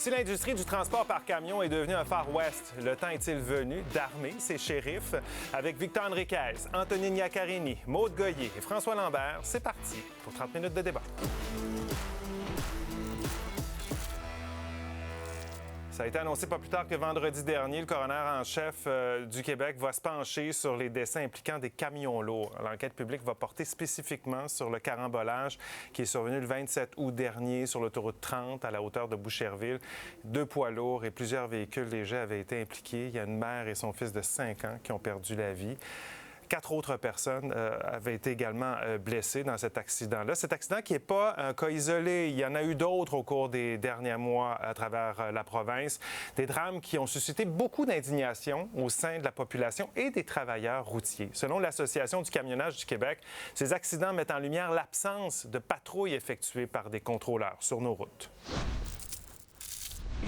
Si l'industrie du transport par camion est devenue un Far West, le temps est-il venu d'armer ses shérifs? Avec Victor Enriquez, Antonine Iaccarini, Maude Goyer et François Lambert, c'est parti pour 30 minutes de débat. Ça a été annoncé pas plus tard que vendredi dernier. Le coroner en chef du Québec va se pencher sur les décès impliquant des camions lourds. L'enquête publique va porter spécifiquement sur le carambolage qui est survenu le 27 août dernier sur l'autoroute 30 à la hauteur de Boucherville. 2 poids lourds et plusieurs véhicules légers avaient été impliqués. Il y a une mère et son fils de 5 ans qui ont perdu la vie. 4 autres personnes avaient été également blessées dans cet accident-là. Cet accident qui n'est pas un cas isolé. Il y en a eu d'autres au cours des derniers mois à travers la province. Des drames qui ont suscité beaucoup d'indignation au sein de la population et des travailleurs routiers. Selon l'Association du camionnage du Québec, ces accidents mettent en lumière l'absence de patrouilles effectuées par des contrôleurs sur nos routes.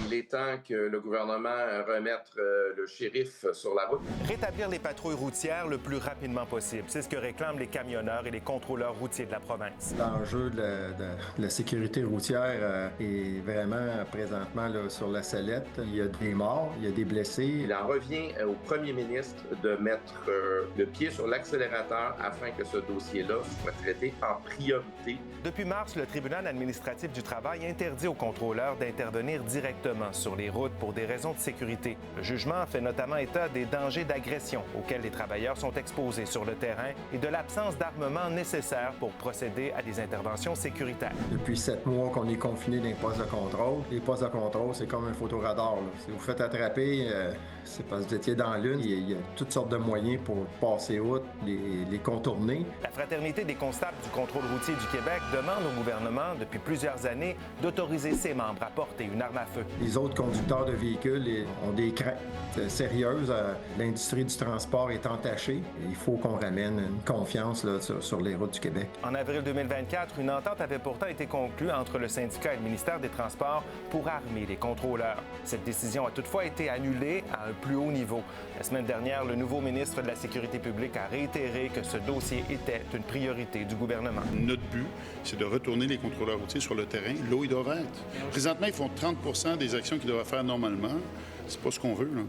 Il est temps que le gouvernement remette le shérif sur la route. Rétablir les patrouilles routières le plus rapidement possible. C'est ce que réclament les camionneurs et les contrôleurs routiers de la province. L'enjeu de la sécurité routière est vraiment présentement là, sur la sellette. Il y a des morts, il y a des blessés. Il en revient au premier ministre de mettre le pied sur l'accélérateur afin que ce dossier-là soit traité en priorité. Depuis mars, le tribunal administratif du travail interdit aux contrôleurs d'intervenir directement sur les routes pour des raisons de sécurité. Le jugement fait notamment état des dangers d'agression auxquels les travailleurs sont exposés sur le terrain et de l'absence d'armement nécessaire pour procéder à des interventions sécuritaires. Depuis 7 mois qu'on est confiné dans les postes de contrôle. Les postes de contrôle, c'est comme un photoradar. Là. Si vous faites attraper, c'est parce que vous étiez dans la lune. Il y a toutes sortes de moyens pour passer outre, les contourner. La Fraternité des constables du contrôle routier du Québec demande au gouvernement, depuis plusieurs années, d'autoriser ses membres à porter une arme à feu. Les autres conducteurs de véhicules ont des craintes sérieuses. L'industrie du transport est entachée. Il faut qu'on ramène une confiance là, sur les routes du Québec. En avril 2024, une entente avait pourtant été conclue entre le syndicat et le ministère des Transports pour armer les contrôleurs. Cette décision a toutefois été annulée à un plus haut niveau. La semaine dernière, le nouveau ministre de la Sécurité publique a réitéré que ce dossier était une priorité du gouvernement. Notre but, c'est de retourner les contrôleurs routiers sur le terrain là où ils doivent être. Présentement, ils font 30 des actions qu'ils doivent faire normalement. C'est pas ce qu'on veut, là.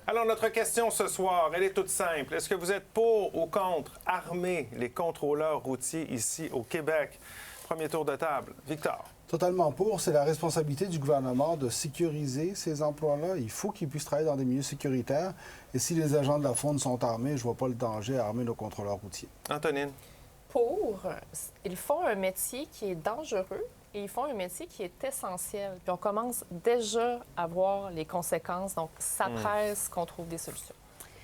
Alors, notre question ce soir, elle est toute simple. Est-ce que vous êtes pour ou contre armer les contrôleurs routiers ici au Québec? Premier tour de table. Victor. Totalement pour. C'est la responsabilité du gouvernement de sécuriser ces emplois-là. Il faut qu'ils puissent travailler dans des milieux sécuritaires. Et si les agents de la faune sont armés, je vois pas le danger à armer nos contrôleurs routiers. Antonine. Pour. Ils font un métier qui est dangereux. Et ils font un métier qui est essentiel. Puis on commence déjà à voir les conséquences. Donc, ça presse qu'on trouve des solutions.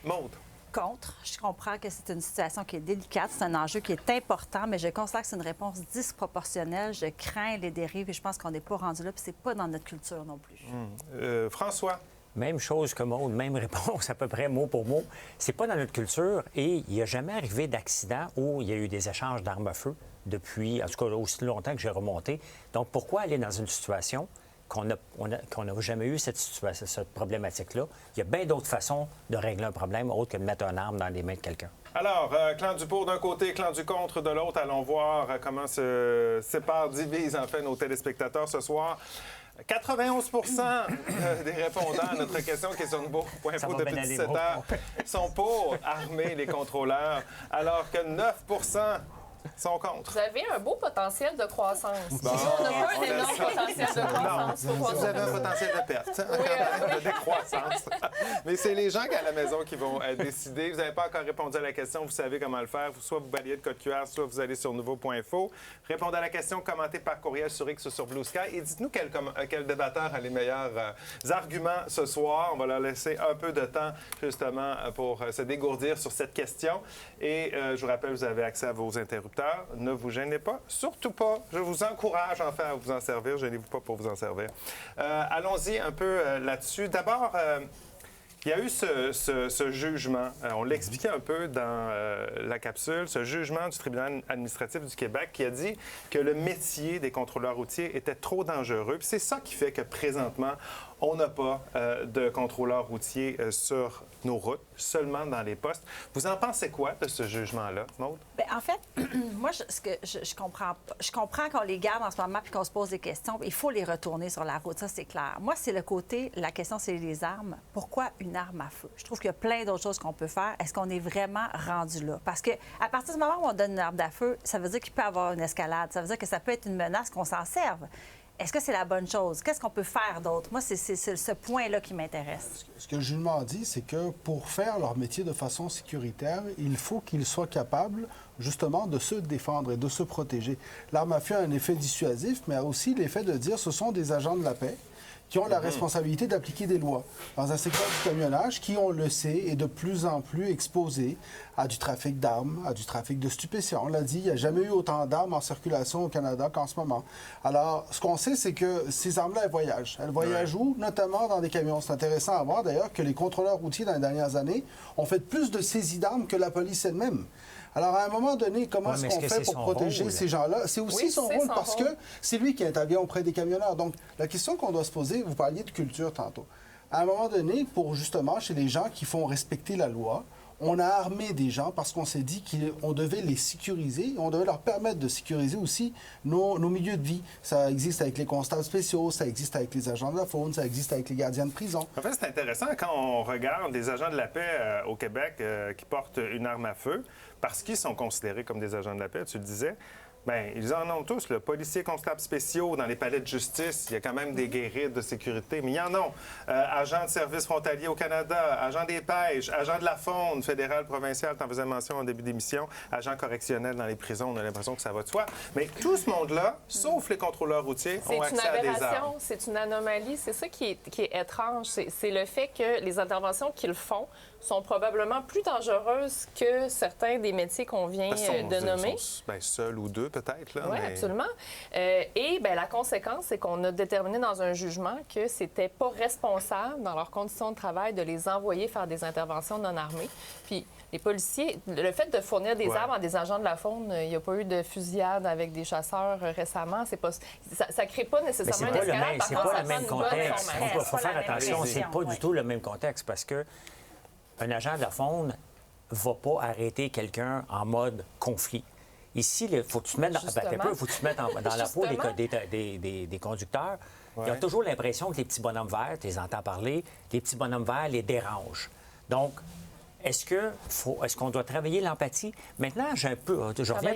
Maude. Contre. Je comprends que c'est une situation qui est délicate, c'est un enjeu qui est important, mais je constate que c'est une réponse disproportionnelle. Je crains les dérives et je pense qu'on n'est pas rendu là, puis c'est pas dans notre culture non plus. François. Même chose que Maude, même réponse à peu près mot pour mot. C'est pas dans notre culture et il n'y a jamais arrivé d'accident où il y a eu des échanges d'armes à feu depuis, en tout cas, aussi longtemps que j'ai remonté. Donc, pourquoi aller dans une situation qu'on n'a jamais eu cette problématique-là? Il y a bien d'autres façons de régler un problème autre que de mettre une arme dans les mains de quelqu'un. Alors, clan du pour d'un côté, clan du contre de l'autre. Allons voir comment se séparent, divisent en fait nos téléspectateurs ce soir. 91 des répondants à notre question qui est sur Nouveau.info depuis 17 heures sont pour armer les contrôleurs, alors que 9 sont contre. Vous avez un beau potentiel de croissance. Bon, on n'a pas un énorme potentiel de croissance. Vous avez un potentiel de perte, de décroissance. Mais c'est les gens qui à la maison qui vont décider. Vous n'avez pas encore répondu à la question, vous savez comment le faire. Soit vous balayez le code QR, soit vous allez sur Nouveau.info. Répondez à la question, commentez par courriel sur X ou sur Blue Sky. Et dites-nous quel débatteur a les meilleurs arguments ce soir. On va leur laisser un peu de temps, justement, pour se dégourdir sur cette question. Et je vous rappelle, vous avez accès à vos interrupteurs. Ne vous gênez pas, surtout pas. Je vous encourage en fait à vous en servir. Gênez-vous pas pour vous en servir. Allons-y un peu là-dessus. D'abord, il y a eu ce jugement. On l'expliquait un peu dans la capsule. Ce jugement du tribunal administratif du Québec qui a dit que le métier des contrôleurs routiers était trop dangereux. Puis c'est ça qui fait que présentement, On n'a pas de contrôleurs routiers sur nos routes, seulement dans les postes. Vous en pensez quoi de ce jugement-là, Maude? Bien, en fait, moi, je comprends pas. Je comprends qu'on les garde en ce moment puis qu'on se pose des questions. Il faut les retourner sur la route, ça, c'est clair. Moi, c'est le côté, la question, c'est les armes. Pourquoi une arme à feu? Je trouve qu'il y a plein d'autres choses qu'on peut faire. Est-ce qu'on est vraiment rendu là? Parce que à partir du moment où on donne une arme à feu, ça veut dire qu'il peut y avoir une escalade. Ça veut dire que ça peut être une menace qu'on s'en serve. Est-ce que c'est la bonne chose? Qu'est-ce qu'on peut faire d'autre? Moi, c'est ce point-là qui m'intéresse. Ce que le jugement dit, c'est que pour faire leur métier de façon sécuritaire, il faut qu'ils soient capables, justement, de se défendre et de se protéger. L'arme à feu a un effet dissuasif, mais a aussi l'effet de dire ce sont des agents de la paix qui ont la responsabilité d'appliquer des lois. Dans un secteur du camionnage qui, on le sait, est de plus en plus exposé à du trafic d'armes, à du trafic de stupéfiants. On l'a dit, il n'y a jamais eu autant d'armes en circulation au Canada qu'en ce moment. Alors, ce qu'on sait, c'est que ces armes-là, elles voyagent. Elles voyagent où? Notamment dans des camions. C'est intéressant à voir, d'ailleurs, que les contrôleurs routiers, dans les dernières années, ont fait plus de saisies d'armes que la police elle-même. Alors, à un moment donné, comment est-ce qu'on fait pour protéger ces gens-là? C'est aussi son rôle parce que c'est lui qui intervient auprès des camionneurs. Donc, la question qu'on doit se poser, vous parliez de culture tantôt. À un moment donné, pour justement, chez les gens qui font respecter la loi, on a armé des gens parce qu'on s'est dit qu'on devait les sécuriser, on devait leur permettre de sécuriser aussi nos milieux de vie. Ça existe avec les constables spéciaux, ça existe avec les agents de la faune, ça existe avec les gardiens de prison. En fait, c'est intéressant quand on regarde des agents de la paix au Québec qui portent une arme à feu, parce qu'ils sont considérés comme des agents de la paix, tu le disais. Bien, ils en ont tous, le policier, constables spéciaux dans les palais de justice. Il y a quand même des guérites de sécurité, mais il y en a. Agents de service frontalier au Canada, agents des pêches, agents de la faune fédérale, provinciale, tu en faisais mention en début d'émission, agents correctionnels dans les prisons, on a l'impression que ça va de soi. Mais tout ce monde-là, sauf les contrôleurs routiers, ont accès à des armes. C'est une anomalie, c'est ça qui est étrange. C'est le fait que les interventions qu'ils font sont probablement plus dangereuses que certains des métiers qu'on vient de nommer. Bien, seuls ou deux, peut-être. Oui, absolument. Et bien, la conséquence, c'est qu'on a déterminé dans un jugement que c'était pas responsable, dans leurs conditions de travail, de les envoyer faire des interventions non armées. Puis, les policiers, le fait de fournir des armes à des agents de la faune, il n'y a pas eu de fusillade avec des chasseurs récemment. C'est pas, ça crée pas nécessairement une escalade. C'est pas le même contexte. Il faut faire attention, c'est pas du tout le même contexte parce que un agent de la faune ne va pas arrêter quelqu'un en mode conflit. Ici, il faut que tu te mettes dans la peau des conducteurs. Ils ont toujours l'impression que les petits bonhommes verts, tu les entends parler, les petits bonhommes verts les dérangent. Donc, est-ce qu'on doit travailler l'empathie? Maintenant, je reviens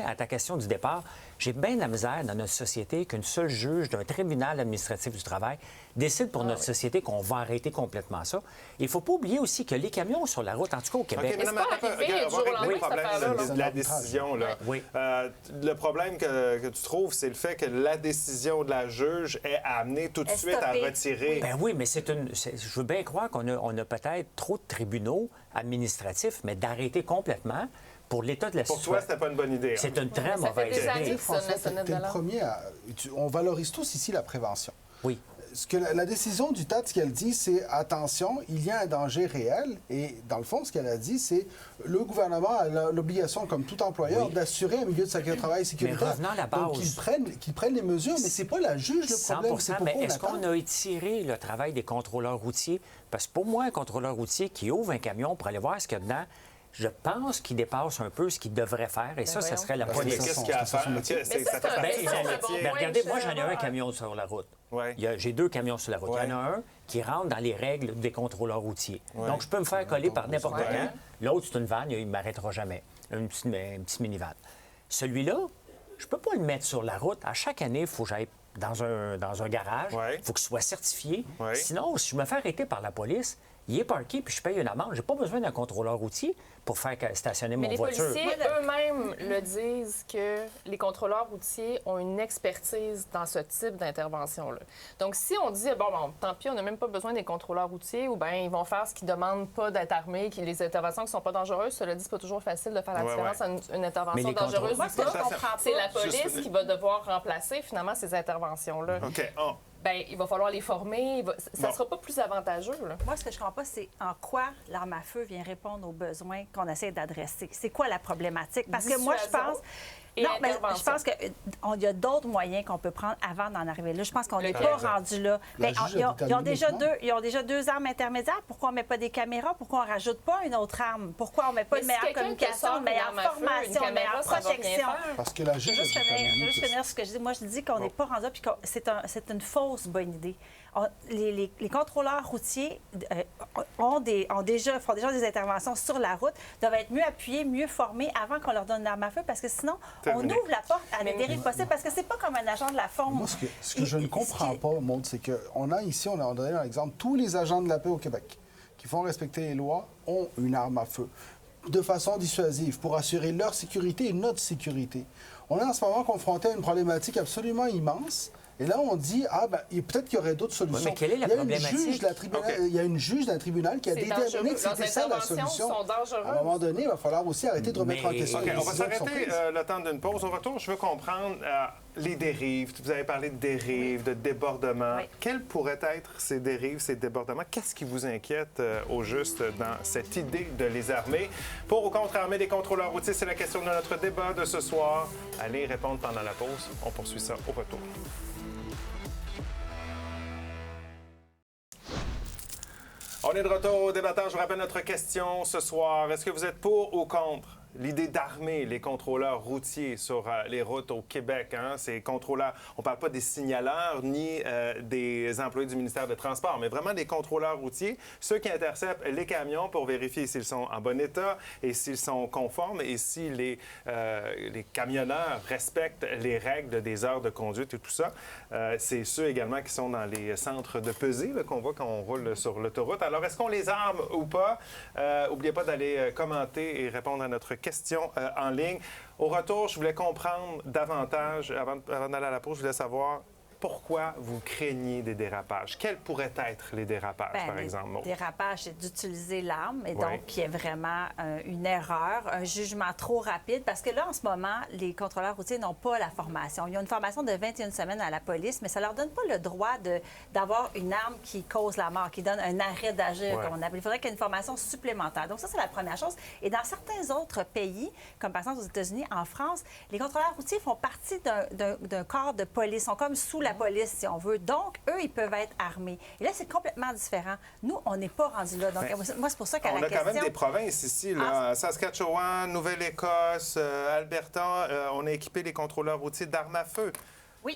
à ta question du départ. J'ai bien de la misère dans notre société qu'une seule juge d'un tribunal administratif du travail décide pour notre société qu'on va arrêter complètement ça. Il ne faut pas oublier aussi que les camions sur la route, en tout cas au Québec... OK, on va régler le problème de la décision. Là. Oui. Le problème que tu trouves, c'est le fait que la décision de la juge est amenée tout de suite à retirer. Ben oui, mais je veux bien croire qu'on a peut-être trop de tribunaux administratifs, mais d'arrêter complètement... Pour l'état de la situation. Pour toi, c'était pas une bonne idée. C'est une très mauvaise idée. François, t'es le premier on valorise tous ici la prévention. Oui. Ce que la décision du TAT, ce qu'elle dit, c'est attention, il y a un danger réel. Et dans le fond, ce qu'elle a dit, c'est le gouvernement a l'obligation, comme tout employeur, d'assurer un milieu de travail sécuritaire. Mais revenons à la base. Donc, qu'ils prennent les mesures, mais c'est pas la juge le problème. 100%, mais est-ce qu'on a étiré le travail des contrôleurs routiers? Parce que pour moi, un contrôleur routier qui ouvre un camion pour aller voir ce qu'il y a dedans, je pense qu'il dépasse un peu ce qu'il devrait faire. Et ça serait la politique. Qu'est-ce qu'il y a à faire? Regardez, moi, j'en ai un camion sur la route. Ouais. J'ai 2 camions sur la route. Il y en a un qui rentre dans les règles des contrôleurs routiers. Donc, je peux me faire coller par n'importe quand. L'autre, c'est une vanne, il ne m'arrêtera jamais. Un petit minivan. Celui-là, je ne peux pas le mettre sur la route. À chaque année, il faut que j'aille dans un garage. Il faut qu'il soit certifié. Sinon, si je me fais arrêter par la police, il est parqué puis je paye une amende. Je n'ai pas besoin d'un contrôleur routier pour faire stationner mon voiture. Mais les policiers eux-mêmes le disent que les contrôleurs routiers ont une expertise dans ce type d'intervention-là. Donc, si on dit, bon, tant pis, on n'a même pas besoin des contrôleurs routiers, ou bien ils vont faire ce qui ne demande pas d'être armés, les interventions qui ne sont pas dangereuses, cela dit, c'est pas toujours facile de faire la différence entre une intervention dangereuse ou pas. C'est la police qui va devoir remplacer, finalement, ces interventions-là. OK. Bien, il va falloir les former. Ça ne sera pas plus avantageux. Là. Moi, ce que je ne comprends pas, c'est en quoi l'arme à feu vient répondre aux besoins qu'on essaie d'adresser. C'est quoi la problématique? Parce que moi, je pense... et Non, mais intervention. je pense qu'il y a d'autres moyens qu'on peut prendre avant d'en arriver là. Je pense qu'on n'est Lequel? pas rendu là. La Mais juge a ils ont déterminé déjà maintenant. ils ont déjà 2 armes intermédiaires. Pourquoi on ne met pas des caméras? Pourquoi on ne rajoute pas une autre arme? Pourquoi on ne met pas Mais une si meilleure quelqu'un te communication, sort une meilleure une arme à feu, une formation, une meilleure caméra, ça va rien protection? faire. Parce que la Je juge vais juste a déterminé finir que ce que je dis. Moi, je dis qu'on n'est pas rendu là puis que c'est une fausse bonne idée. Les contrôleurs routiers font déjà des interventions sur la route, doivent être mieux appuyés, mieux formés avant qu'on leur donne une arme à feu, parce que sinon, on ouvre la porte à des dérives possibles, parce que c'est pas comme un agent de la faune. Moi, ce que je ne comprends pas, Maud, c'est qu'on a ici, on a donné un exemple, tous les agents de la paix au Québec qui font respecter les lois ont une arme à feu de façon dissuasive pour assurer leur sécurité et notre sécurité. On est en ce moment confronté à une problématique absolument immense. Et là, on dit, peut-être qu'il y aurait d'autres solutions. Oui, mais quelle est la problématique? Il y a une juge d'un tribunal qui a déterminé que c'était ça la solution. sont dangereuses. À un moment donné, il va falloir aussi arrêter de remettre en question les OK, on va décisions qui sont s'arrêter prises. le temps d'une pause. Au retour, je veux comprendre les dérives. Vous avez parlé de dérives, de débordements. Oui. Quelles pourraient être ces dérives, ces débordements? Qu'est-ce qui vous inquiète au juste dans cette idée de les armer? Pour ou contre armer des contrôleurs routiers, c'est la question de notre débat de ce soir. Allez répondre pendant la pause. On poursuit ça au retour. On est de retour au débatteur. Je vous rappelle notre question ce soir. Est-ce que vous êtes pour ou contre l'idée d'armer les contrôleurs routiers sur les routes au Québec? Ces contrôleurs, on ne parle pas des signaleurs ni des employés du ministère des Transports, mais vraiment des contrôleurs routiers, ceux qui interceptent les camions pour vérifier s'ils sont en bon état et s'ils sont conformes et si les camionneurs respectent les règles des heures de conduite et tout ça. C'est ceux également qui sont dans les centres de pesée là, qu'on voit quand on roule sur l'autoroute. Alors, est-ce qu'on les arme ou pas? N'oubliez pas d'aller commenter et répondre à notre question en ligne. Au retour, je voulais comprendre davantage, avant d'aller à la pause, je voulais savoir pourquoi vous craignez des dérapages. Quels pourraient être les dérapages, par exemple? Le dérapage, c'est d'utiliser l'arme et Oui. donc qu'il y ait vraiment une erreur, un jugement trop rapide. Parce que là, en ce moment, les contrôleurs routiers n'ont pas la formation. Ils ont une formation de 21 semaines à la police, mais ça ne leur donne pas le droit d'avoir une arme qui cause la mort, qui donne un arrêt d'agir, Ouais. comme on appelle. Il faudrait qu'il y ait une formation supplémentaire. Donc ça, c'est la première chose. Et dans certains autres pays, comme par exemple aux États-Unis, en France, les contrôleurs routiers font partie d'un corps de police, sont comme sous la police, si on veut. Donc, eux, ils peuvent être armés. Et là, c'est complètement différent. Nous, on n'est pas rendu là. Donc, moi, c'est pour ça qu'à la On a question... quand même des provinces ici, là. Saskatchewan, Nouvelle-Écosse, Alberta. On a équipé les contrôleurs routiers d'armes à feu. Oui,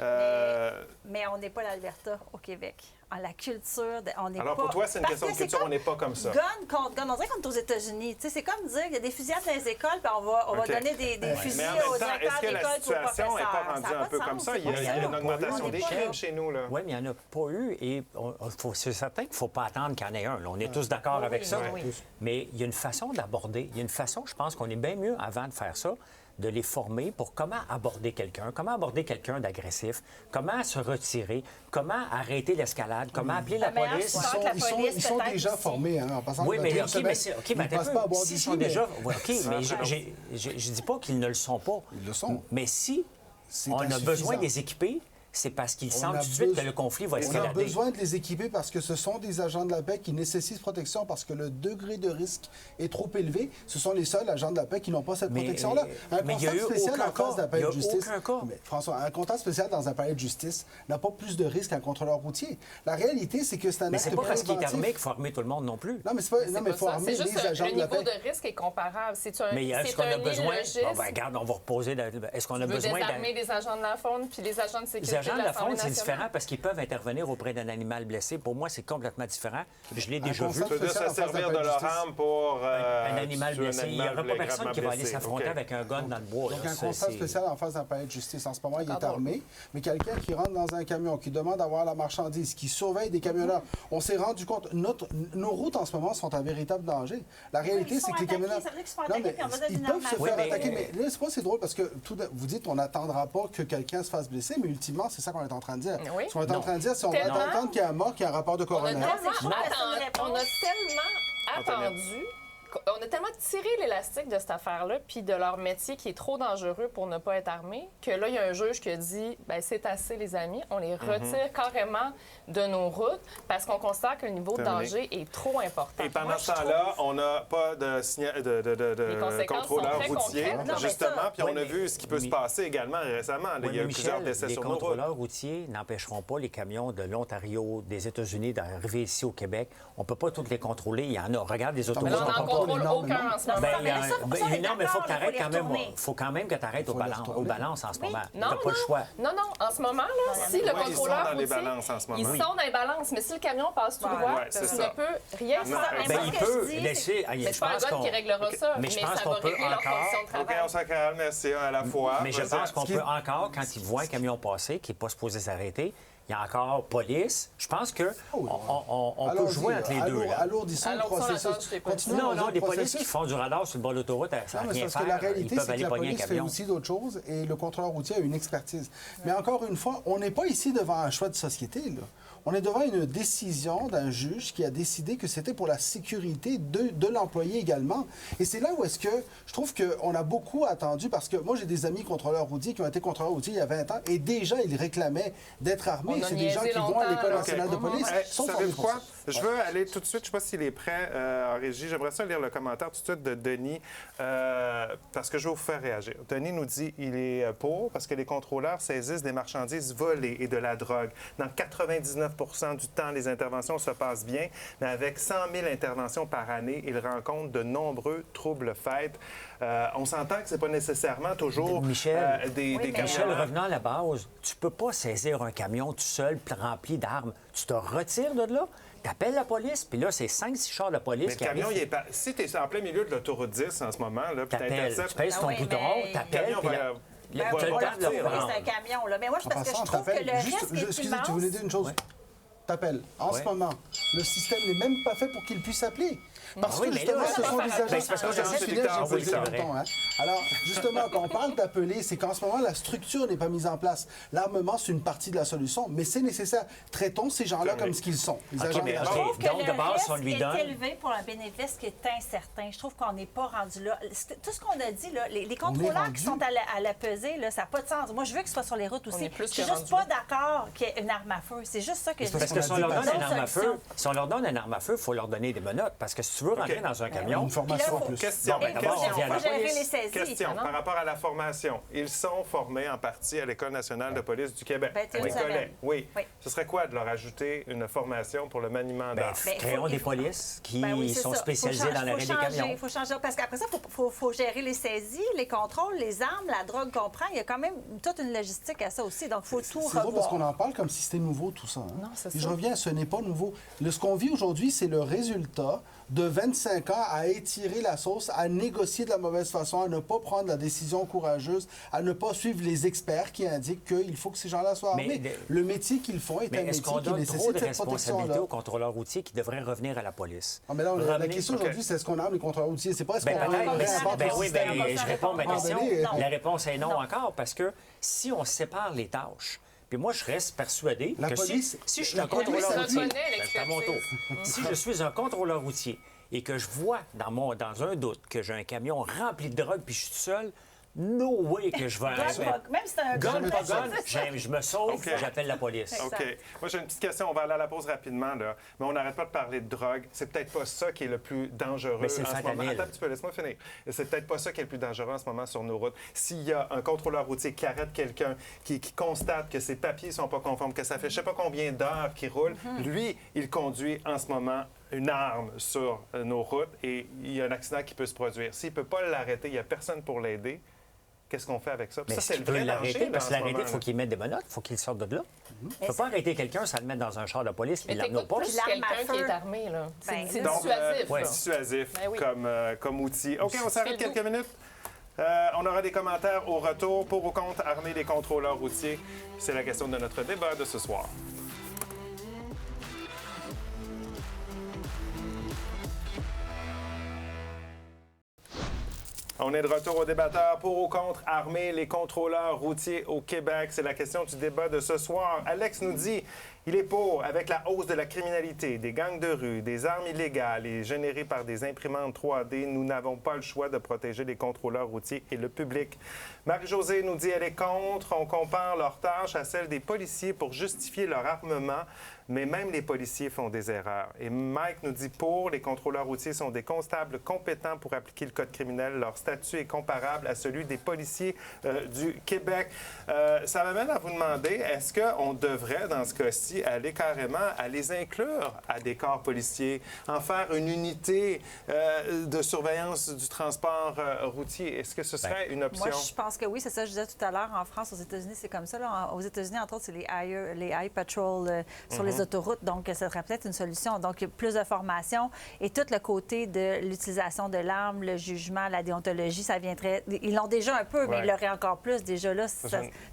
mais on n'est pas l'Alberta au Québec. La culture, on n'est pas... Alors, pour toi, c'est une Parce question de que c'est culture, comme on n'est pas comme ça. Gun contre gun. On dirait qu'on est aux États-Unis. Tu sais, c'est comme dire qu'il y a des fusillades dans les écoles, puis on va OK. donner des fusils Mais en même aux temps, directeurs est-ce que d'école la puis aux professeurs. situation n'est pas rendue Ça a un peu de comme sens, ça? Il y a c'est une pas augmentation On des n'est pas crimes là. chez nous, là. Oui, mais il n'y en a pas eu et c'est certain qu'il ne faut pas attendre qu'il y en ait un. Là, on est tous d'accord avec ça. oui. Mais il y a une façon d'aborder. Il y a une façon, je pense qu'on est bien mieux avant de faire ça, de les former pour comment aborder quelqu'un d'agressif, comment se retirer, comment arrêter l'escalade, comment appeler la meilleure police. histoire que la police, Ils sont peut-être déjà aussi. formés, en passant. Oui, mais ils OK, mais c'est... OK, mais ne passent pas à boire du s'ils jus, sont mais déjà... Oui, OK, mais je dis pas qu'ils ne le sont pas. Ils le sont. Mais si C'est on a besoin insuffisant. de les équiper, c'est parce qu'ils On sentent a tout de suite que besoin- le conflit va On a escalader. besoin de les équiper parce que ce sont des agents de la paix qui nécessitent protection parce que le degré de risque est trop élevé. Ce sont les seuls agents de la paix qui n'ont pas cette Mais, protection-là. Un mais il y a constat eu spécial aucun en face cas. d'un palais Il y de a justice. aucun cas. Mais François, un constat spécial dans un palais de justice n'a pas plus de risque qu'un contrôleur routier. La réalité, c'est que c'est un Mais acte c'est pas parce qu'il est préventif. armé qu'il faut armer tout le monde non plus. Non, mais c'est pas. C'est Non, mais pas il faut ça. armer C'est juste les agents le de la niveau paix. de risque est comparable. C'est un, Mais est-ce c'est qu'on un a besoin... illogisme. Bon, ben, regarde, on va reposer... Est-ce qu'on a Tu veux besoin... désarmer des agents de la faune puis les agents de sécurité Les agents de la l'Assemblée faune, c'est nationale? différent parce qu'ils peuvent intervenir auprès d'un animal blessé. Pour moi, c'est complètement différent. Je l'ai déjà vu. constat Tu veux dire spécial se en face d'un servir palais de de leur justice. arme pour... Un animal tuer un blessé. Il n'y animal aura pas personne gravement qui va aller blessé. s'affronter OK. avec un gun dans le bois. Donc, là. un Ça, constat c'est- spécial en face d'un palais de justice. En ce moment, il est D'accord. armé, mais quelqu'un qui rentre dans un camion, qui demande d'avoir la marchandise, qui surveille des camionneurs, on s'est rendu compte, nos routes en ce moment sont un véritable danger. La réalité, ils c'est sont que les attaqués, camionneurs... ça veut dire qu'ils se font Non, attaquer, mais puis on va donner ils une peuvent arme à se feu. faire Oui, mais- attaquer. Mais là, c'est pas c'est drôle parce que vous dites on n'attendra pas que quelqu'un se fasse blesser, mais ultimement, c'est ça qu'on est en train de dire. Oui. Ce qu'on est en Non. train de dire, c'est on va Tellement. attendre qu'il y ait un mort, qu'il y ait un rapport de On a coroner. tellement c'est que je trouve que c'est une attendu On a tellement tiré l'élastique de cette affaire-là, puis de leur métier qui est trop dangereux pour ne pas être armé, que là, il y a un juge qui a dit ben c'est assez, les amis, on les retire carrément de nos routes parce qu'on considère que le niveau de danger est trop important. Et pendant ce temps-là, on n'a pas de contrôleurs routiers, justement, puis on a vu ce qui peut se passer également récemment. Il y a eu plusieurs décès sur nos routes. Les contrôleurs routiers n'empêcheront pas les camions de l'Ontario, des États-Unis d'arriver ici au Québec. On ne peut pas tous les contrôler. Il y en a. Regarde les autoroutes. Mais là, on n'en contrôle aucun en ce moment. Non, mais il faut que tu arrêtes quand même. Il faut quand même que tu arrêtes aux balances en ce moment. Tu n'as pas le choix. Non, en ce moment, là, si le contrôleur routier... Ils sont dans les balances, mais si le camion passe tout droit, tu ne peux rien faire. Il peut laisser... C'est pas un gars qui réglera ça, mais ça va régler leur condition de travail. OK, on s'en calme, merci, à la fois. Mais je pense qu'on peut encore, quand ils voient un camion passer qui n'est pas supposé s'arrêter, il y a encore police. Je pense qu'on peut jouer entre les deux. Alourdissons le processus. Non, des policiers qui font du radar sur le bord de l'autoroute, ça n'a rien parce que la réalité, c'est que la police fait camion. aussi d'autres choses et le contrôleur routier a une expertise. Mais encore une fois, on n'est pas ici devant un choix de société, là. On est devant une décision d'un juge qui a décidé que c'était pour la sécurité de l'employé également. Et c'est là où est-ce que je trouve qu'on a beaucoup attendu, parce que moi, j'ai des amis contrôleurs routiers qui ont été contrôleurs routiers il y a 20 ans, et déjà, ils réclamaient d'être armés. C'est des gens qui vont à l'École nationale de police. Savez-vous quoi? Je veux aller tout de suite, je ne sais pas s'il est prêt en régie. J'aimerais ça lire le commentaire tout de suite de Denis, parce que je vais vous faire réagir. Denis nous dit qu'il est pour, parce que les contrôleurs saisissent des marchandises volées et de la drogue. Dans 99 du temps, les interventions se passent bien, mais avec 100 000 interventions par année, ils rencontrent de nombreux troubles faits. On s'entend que ce n'est pas nécessairement toujours des camions. Michel, revenant à la base, tu ne peux pas saisir un camion tout seul rempli d'armes. Tu te retires de là, tu appelles la police, puis là, c'est 5-6 chars de police mais qui le camion, arrivent. il est pas... Si tu es en plein milieu de l'autoroute 10 en ce moment, là, puis tu pèses ton bouton, tu appelles, c'est un camion, là. Mais moi, parce que je trouve que le risque est excusez, tu voulais dire une chose? T'appelles. En ce moment, le système n'est même pas fait pour qu'il puisse appeler. Parce que justement, ce sont des agents Alors, justement, quand on parle d'appeler, c'est qu'en ce moment, la structure n'est pas mise en place. L'armement, c'est une partie de la solution, mais c'est nécessaire. Traitons ces gens-là comme ce qu'ils sont. Les agents je trouve que le risque est élevé pour un bénéfice qui est incertain. Je trouve qu'on n'est pas rendu là. Tout ce qu'on a dit, là, les contrôleurs qui sont à la pesée, là, ça n'a pas de sens. Moi, je veux que ce soit sur les routes aussi. Je suis juste pas d'accord qu'il y ait une arme à feu. C'est juste ça que je dis. Parce que si on leur donne une arme à feu, il faut leur donner des menottes. Parce que si tu veux rentrer dans un camion... Une formation en plus. Question. Question. Par rapport à la formation. Ils sont formés en partie à l'École nationale de police du Québec. Oui. Ce serait quoi de leur ajouter une formation pour le maniement d'armes? Créons des polices qui sont spécialisées dans l'arrêt des camions. Il faut changer. Parce qu'après ça, il faut gérer les saisies, les contrôles, les armes, la drogue qu'on prend. Il y a quand même toute une logistique à ça aussi. Donc, il faut tout revoir. C'est drôle parce qu'on en parle comme si c'était nouveau, tout ça. Non, c'est ça. Je reviens, ce n'est pas nouveau. Ce qu'on vit aujourd'hui, c'est le résultat de 25 ans à étirer la sauce, à négocier de la mauvaise façon, à ne pas prendre la décision courageuse, à ne pas suivre les experts qui indiquent qu'il faut que ces gens-là soient armés. Le métier qu'ils font est un métier qui nécessite cette protection-là. Est-ce qu'on donne trop de responsabilités aux contrôleurs routiers qui devraient revenir à la police? Mais là, la question aujourd'hui, c'est est-ce qu'on arme les contrôleurs routiers? C'est pas est-ce qu'on je réponds à ma question. La réponse est non encore, parce que si on sépare les tâches, puis moi, je reste persuadé que si je suis un contrôleur routier, c'est à mon tour. Si je suis un contrôleur routier et que je vois dans un doute que j'ai un camion rempli de drogue puis je suis tout seul, no way que je vais même si c'est un gun, pas gun, je me sauve, j'appelle la police. OK. Moi, j'ai une petite question. On va aller à la pause rapidement, là. Mais on n'arrête pas de parler de drogue. C'est peut-être pas ça qui est le plus dangereux en ce moment. Attends un petit peu, laisse-moi finir. C'est peut-être pas ça qui est le plus dangereux en ce moment sur nos routes. S'il y a un contrôleur routier qui arrête quelqu'un, qui constate que ses papiers sont pas conformes, que ça fait je sais pas combien d'heures qu'il roule, lui, il conduit en ce moment une arme sur nos routes et il y a un accident qui peut se produire. S'il ne peut pas l'arrêter, il n'y a personne pour l'aider. Qu'est-ce qu'on fait avec ça? Mais ça, c'est le vrai danger. Parce que l'arrêter, il faut qu'il mette des menottes, il faut qu'il sorte de là. Tu ne peux pas arrêter quelqu'un sans le mettre dans un char de police et l'amener au poste. C'est quelqu'un qui est armé, là. C'est dissuasif. Oui, dissuasif comme outil. OK, on s'arrête quelques minutes. On aura des commentaires au retour. Pour ou contre armer les contrôleurs routiers? C'est la question de notre débat de ce soir. On est de retour au débatteur pour ou contre armer les contrôleurs routiers au Québec. C'est la question du débat de ce soir. Alex nous dit il est pour, avec la hausse de la criminalité, des gangs de rue, des armes illégales et générées par des imprimantes 3D, nous n'avons pas le choix de protéger les contrôleurs routiers et le public. Marie-Josée nous dit elle est contre. On compare leurs tâches à celles des policiers pour justifier leur armement, mais même les policiers font des erreurs. Et Mike nous dit pour, les contrôleurs routiers sont des constables compétents pour appliquer le code criminel. Leur statut est comparable à celui des policiers du Québec. Ça m'amène à vous demander, est-ce qu'on devrait, dans ce cas-ci, aller carrément à les inclure à des corps policiers, en faire une unité de surveillance du transport routier? Est-ce que ce serait une option? Moi, je pense que oui, c'est ça que je disais tout à l'heure. En France, aux États-Unis, c'est comme ça. Là. Aux États-Unis, entre autres, c'est les High Patrol sur les autoroutes. Donc, ça serait peut-être une solution. Donc, plus de formation et tout le côté de l'utilisation de l'arme, le jugement, la déontologie, ça viendrait... Ils l'ont déjà un peu, mais ils l'auraient encore plus. Déjà là, ça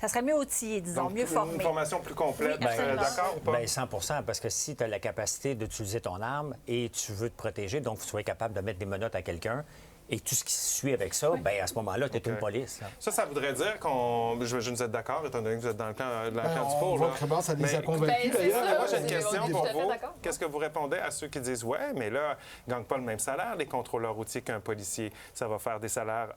serait mieux outillé, disons, donc, mieux formé. Une formation plus complète. Oui, d'accord ou pas? Bien, 100 parce que si tu as la capacité d'utiliser ton arme et tu veux te protéger, donc tu sois capable de mettre des menottes à quelqu'un, et tout ce qui suit avec ça, bien, à ce moment-là, tu es une police. Là. Ça voudrais dire qu'on... Je vous êtes d'accord, étant donné que vous êtes dans le camp du pour. On voit que ça les a convaincus, d'ailleurs. Moi, j'ai une question pour vous. Qu'est-ce que vous répondez à ceux qui disent « Ouais, mais là, ils ne gagnent pas le même salaire, les contrôleurs routiers, qu'un policier. Ça va faire des salaires...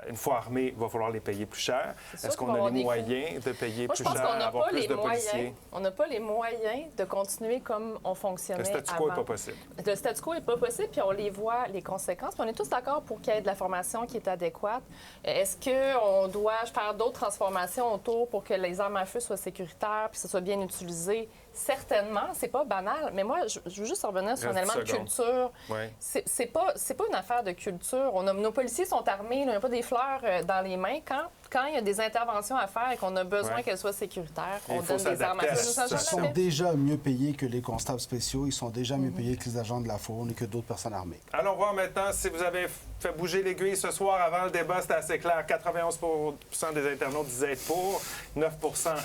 une fois armés, il va falloir les payer plus cher. Est-ce qu'on a les moyens de payer plus cher, avoir plus de policiers? On n'a pas les moyens de continuer comme on fonctionnait avant. Le statu quo n'est pas possible. Le statu quo n'est pas possible, puis on les voit, les conséquences. Puis on est tous d'accord pour qu'il y ait de la formation qui est adéquate. Est-ce qu'on doit faire d'autres transformations autour pour que les armes à feu soient sécuritaires puis que ce soit bien utilisé? Certainement, c'est pas banal, mais moi, je veux juste revenir sur un élément de culture. Oui. C'est pas une affaire de culture. Nos policiers sont armés, ils n'ont pas des fleurs dans les mains. Quand il y a des interventions à faire et qu'on a besoin qu'elles soient sécuritaires, on donne des armes à feu. Ils sont déjà mieux payés que les constables spéciaux, ils sont déjà mieux payés que les agents de la faune et que d'autres personnes armées. Allons voir maintenant si vous avez fait bouger l'aiguille ce soir. Avant le débat, c'était assez clair. 91 des internautes disaient être pour, 9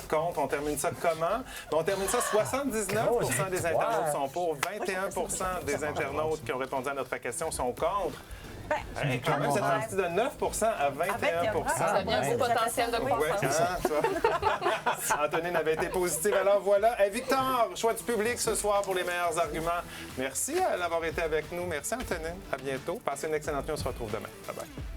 contre. On termine ça comment? On termine ça 79 des internautes sont pour, 21 des internautes qui ont répondu à notre question sont contre. Quand même, c'est parti de 9 à 21 Ça devient un beau potentiel de croissance. Antonine avait été positive. Alors voilà. Victor, choix du public ce soir pour les meilleurs arguments. Merci d'avoir été avec nous. Merci, Antonine. À bientôt. Passez une excellente nuit. On se retrouve demain. Bye-bye.